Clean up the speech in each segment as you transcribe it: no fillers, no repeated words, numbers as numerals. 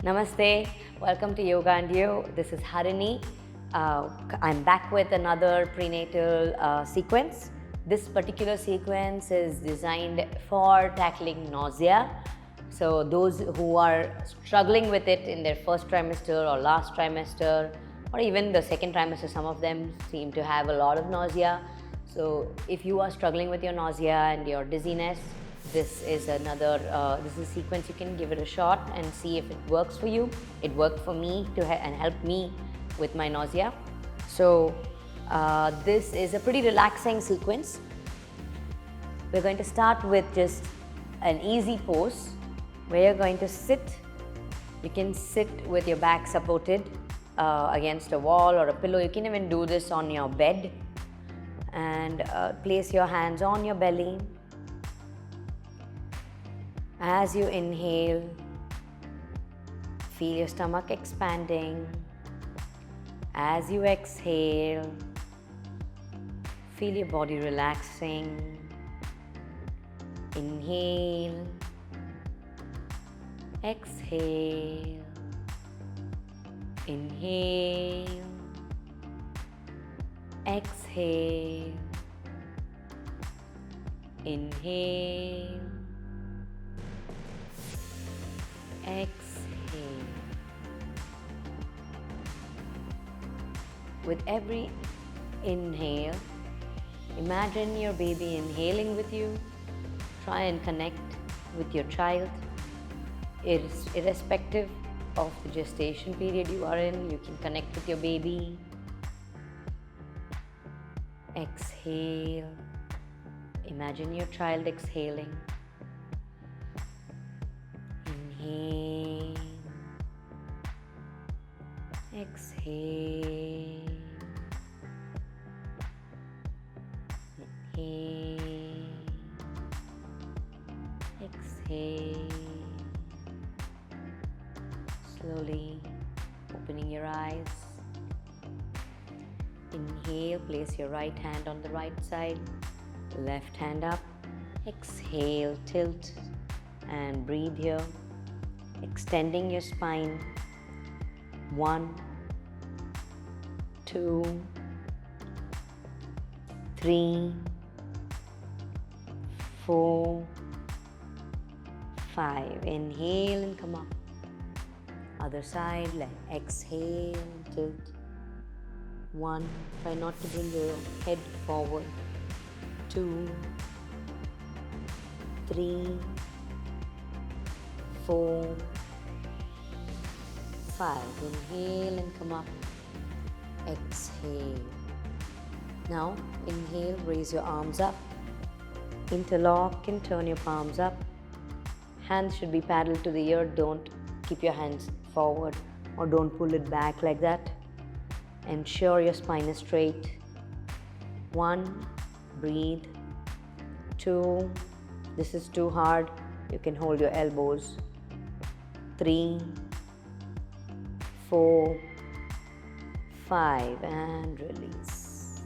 Namaste, welcome to Yoga and You. This is Harini. I'm back with another prenatal sequence. This particular sequence is designed for tackling nausea. So, those who are struggling with it in their first trimester or last trimester, or even the second trimester, some of them seem to have a lot of nausea. So, if you are struggling with your nausea and your dizziness, this is a sequence. You can give it a shot and see if it works for you. It worked for me and helped me with my nausea. So this is a pretty relaxing sequence. We're going to start with just an easy pose where you're going to sit. You can sit with your back supported against a wall or a pillow. You can even do this on your bed, and place your hands on your belly. As you inhale, feel your stomach expanding. As you exhale, feel your body relaxing. Inhale, exhale, inhale, exhale, inhale, exhale. With every inhale, imagine your baby inhaling with you. Try and connect with your child. Irrespective of the gestation period you are in, you can connect with your baby. Exhale. Imagine your child exhaling. Inhale, exhale, inhale, exhale. Slowly opening your eyes. Inhale, place your right hand on the right side, left hand up. Exhale, tilt and breathe here, extending your spine. 1, 2, 3, 4, 5. Inhale and come up. Other side, exhale, tilt. 1, try not to bring your head forward. 2, 3, 4, 5. Inhale and come up. Exhale. Now inhale, raise your arms up. Interlock and turn your palms up. Hands should be parallel to the ear. Don't keep your hands forward or don't pull it back like that. Ensure your spine is straight. 1, breathe. 2, this is too hard. You can hold your elbows. 3, 4, 5, and release.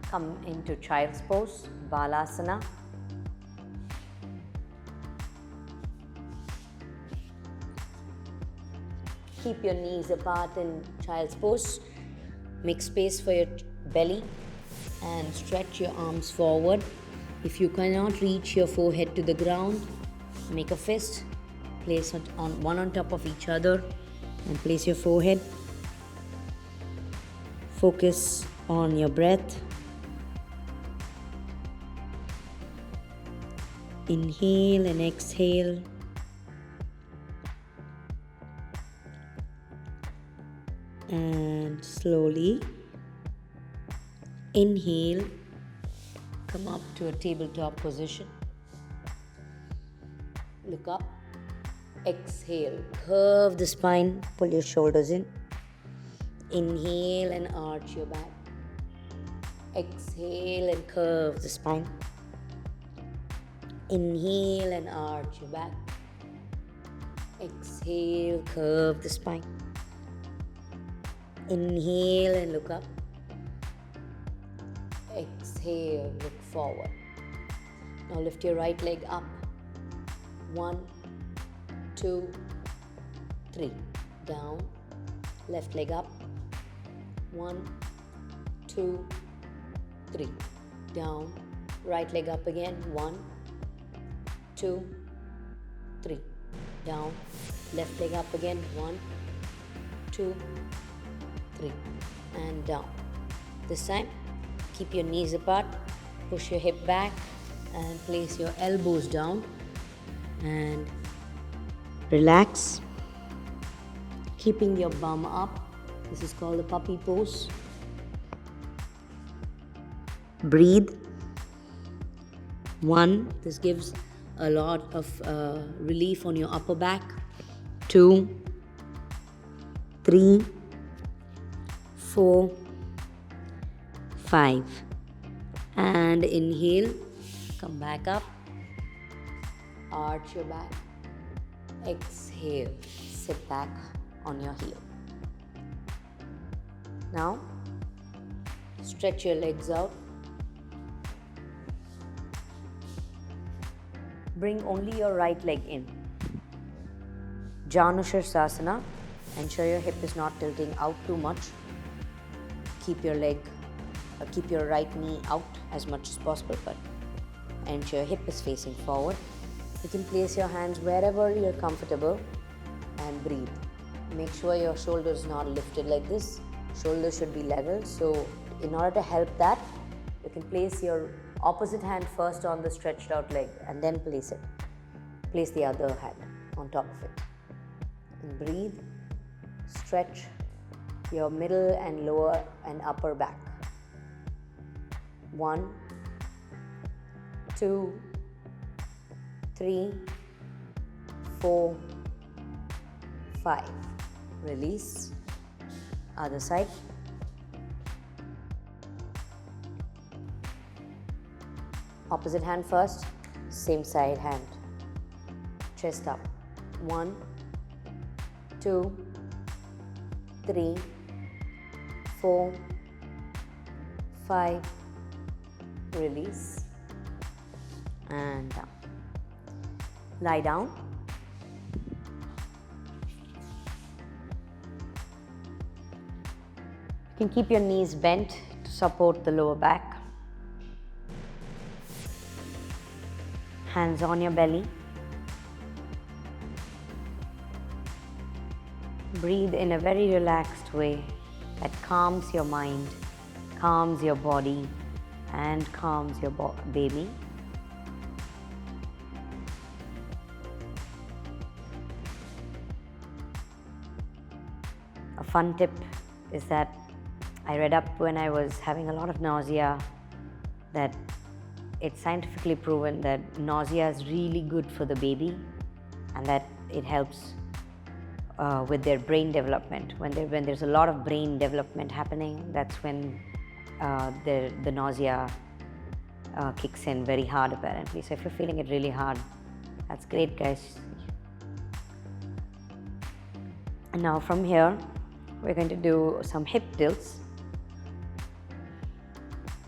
Come into child's pose, Balasana. Keep your knees apart in child's pose. Make space for your belly and stretch your arms forward. If you cannot reach your forehead to the ground, make a fist. Place it one on top of each other and place your forehead. Focus on your breath. Inhale and exhale. And slowly inhale, come up to a tabletop position. Look up. Exhale, curve the spine, pull your shoulders in. Inhale and arch your back. Exhale and curve the spine. Inhale and arch your back. Exhale, curve the spine. Inhale and look up. Exhale, look forward. Now lift your right leg up. 1, 2, 3. Down. Left leg up. 1, 2, 3. Down. Right leg up again. 1, 2, 3. Down. Left leg up again. 1, 2, 3. And down. This time, keep your knees apart. Push your hip back and place your elbows down. And relax. Keeping your bum up. This is called the puppy pose. Breathe. 1. This gives a lot of relief on your upper back. 2, 3, 4, 5. And inhale. Come back up. Arch your back. Exhale. Sit back on your heel. Now, stretch your legs out. Bring only your right leg in. Janushirasana. Ensure your hip is not tilting out too much. Keep your right knee out as much as possible, but ensure your hip is facing forward. You can place your hands wherever you're comfortable and breathe. Make sure your shoulder is not lifted like this. Shoulders should be level. So in order to help that, you can place your opposite hand first on the stretched out leg and then place it. Place the other hand on top of it. And breathe. Stretch your middle and lower and upper back. 1, 2, 3, 4, 5. Release. Other side. Opposite hand first, same side hand. Chest up. 1, 2, 3, 4, 5. Release. And down. Lie down. You can keep your knees bent to support the lower back. Hands on your belly. Breathe in a very relaxed way that calms your mind, calms your body, and calms your baby. A fun tip is that I read up when I was having a lot of nausea that it's scientifically proven that nausea is really good for the baby and that it helps with their brain development. When there's a lot of brain development happening, that's when the nausea kicks in very hard apparently. So if you're feeling it really hard, that's great, guys. And now from here, we're going to do some hip tilts.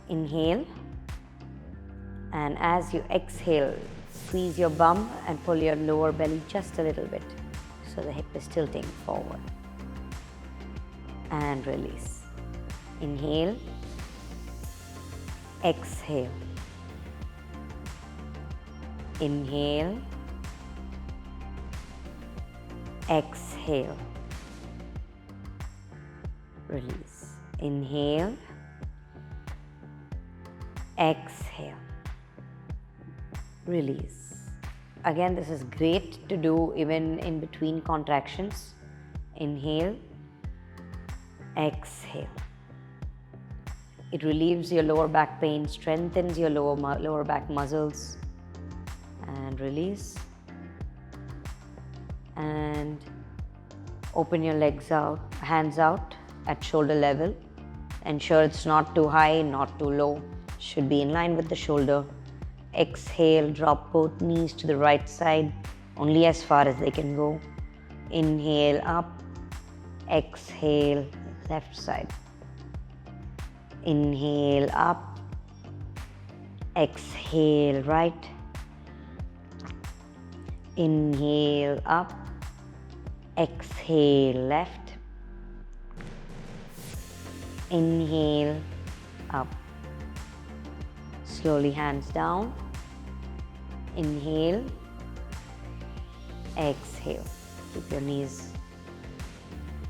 Inhale, and as you exhale, squeeze your bum and pull your lower belly just a little bit so the hip is tilting forward. And release. Inhale, exhale. Inhale, exhale. Release. Inhale, exhale. Release. Again, this is great to do even in between contractions. Inhale, exhale. It relieves your lower back pain, strengthens your lower back muscles. And release. And open your legs out, hands out at shoulder level. Ensure it's not too high, not too low. Should be in line with the shoulder. Exhale, drop both knees to the right side, only as far as they can go. Inhale up, exhale, left side. Inhale up, exhale right. Inhale up, Exhale left. Inhale up. Slowly hands down. Inhale. Exhale. Keep your knees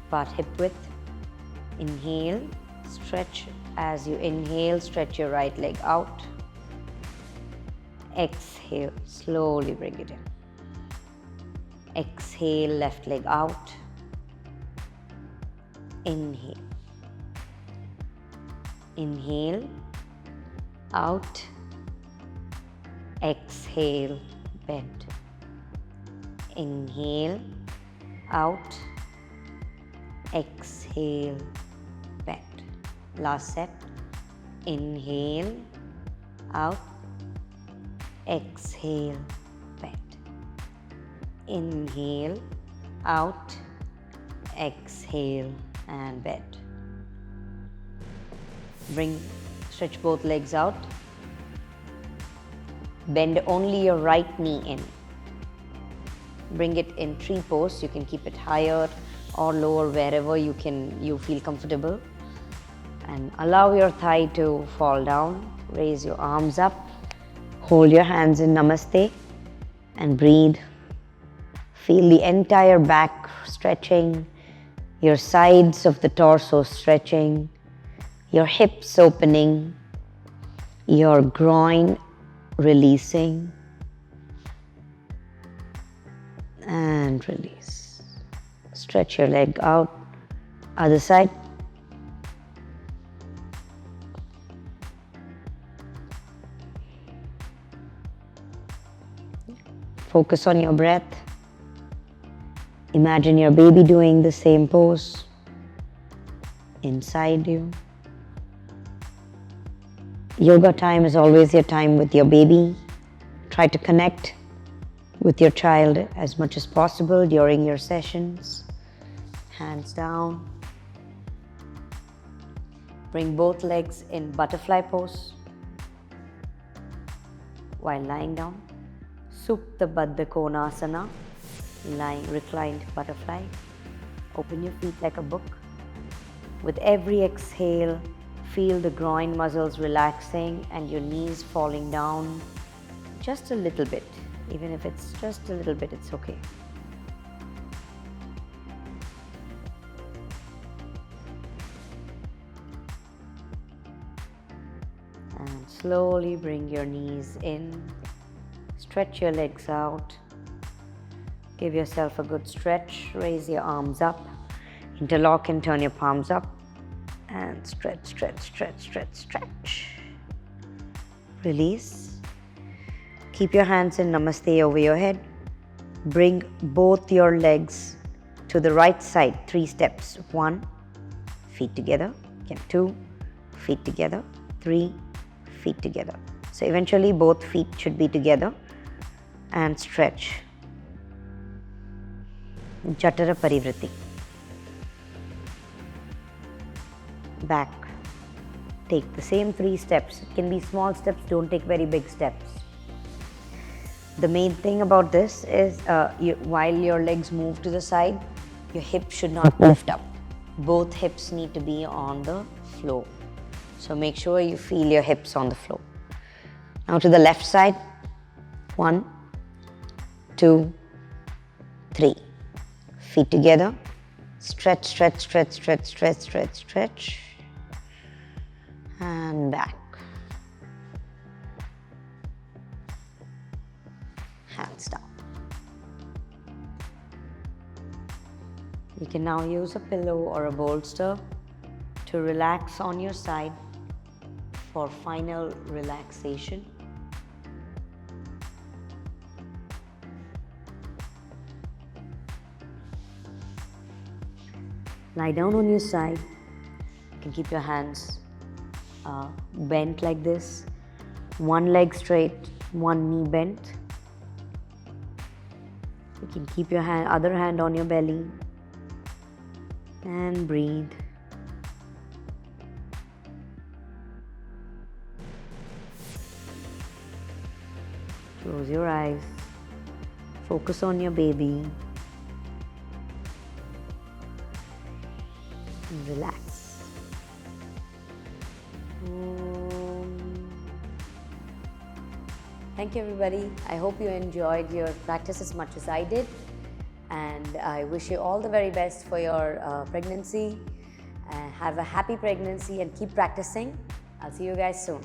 part hip width. Inhale. Stretch. As you inhale, stretch your right leg out. Exhale. Slowly bring it in. Exhale, left leg out. Inhale. Inhale, out. Exhale, bend. Inhale, out. Exhale, bend. Last set. Inhale, out. Exhale, bend. Inhale, out. Exhale and bend. Stretch both legs out. Bend only your right knee in. Bring it in tree pose. You can keep it higher or lower, wherever you feel comfortable. And allow your thigh to fall down. Raise your arms up. Hold your hands in Namaste and breathe. Feel the entire back stretching, your sides of the torso stretching, your hips opening, your groin releasing, and release. Stretch your leg out. Other side. Focus on your breath. Imagine your baby doing the same pose inside you. Yoga time is always your time with your baby. Try to connect with your child as much as possible during your sessions. Hands down. Bring both legs in butterfly pose while lying down. Supta Baddha Konasana, lying reclined butterfly. Open your feet like a book. With every exhale, feel the groin muscles relaxing and your knees falling down just a little bit. Even if it's just a little bit, it's okay. And slowly bring your knees in. Stretch your legs out. Give yourself a good stretch. Raise your arms up. Interlock and turn your palms up. And stretch, stretch, stretch, stretch, stretch. Release. Keep your hands in Namaste over your head. Bring both your legs to the right side. 3 steps. 1, feet together. Again, 2, feet together. 3, feet together. So eventually both feet should be together. And stretch. Jatara Parivritti. Back. Take the same 3 steps. It can be small steps, don't take very big steps. The main thing about this is while your legs move to the side, your hips should not lift up. Both hips need to be on the floor. So make sure you feel your hips on the floor. Now to the left side. 1, 2, 3. Feet together. Stretch, stretch, stretch, stretch, stretch, stretch, stretch. And back. Hands down. You can now use a pillow or a bolster to relax on your side for final relaxation. Lie down on your side. You can keep your hands bent like this. 1 leg straight, 1 knee bent. You can keep your other hand on your belly and breathe. Close your eyes. Focus on your baby. and relax. Thank you, everybody. I hope you enjoyed your practice as much as I did, and I wish you all the very best for your pregnancy. Have a happy pregnancy and keep practicing. I'll see you guys soon.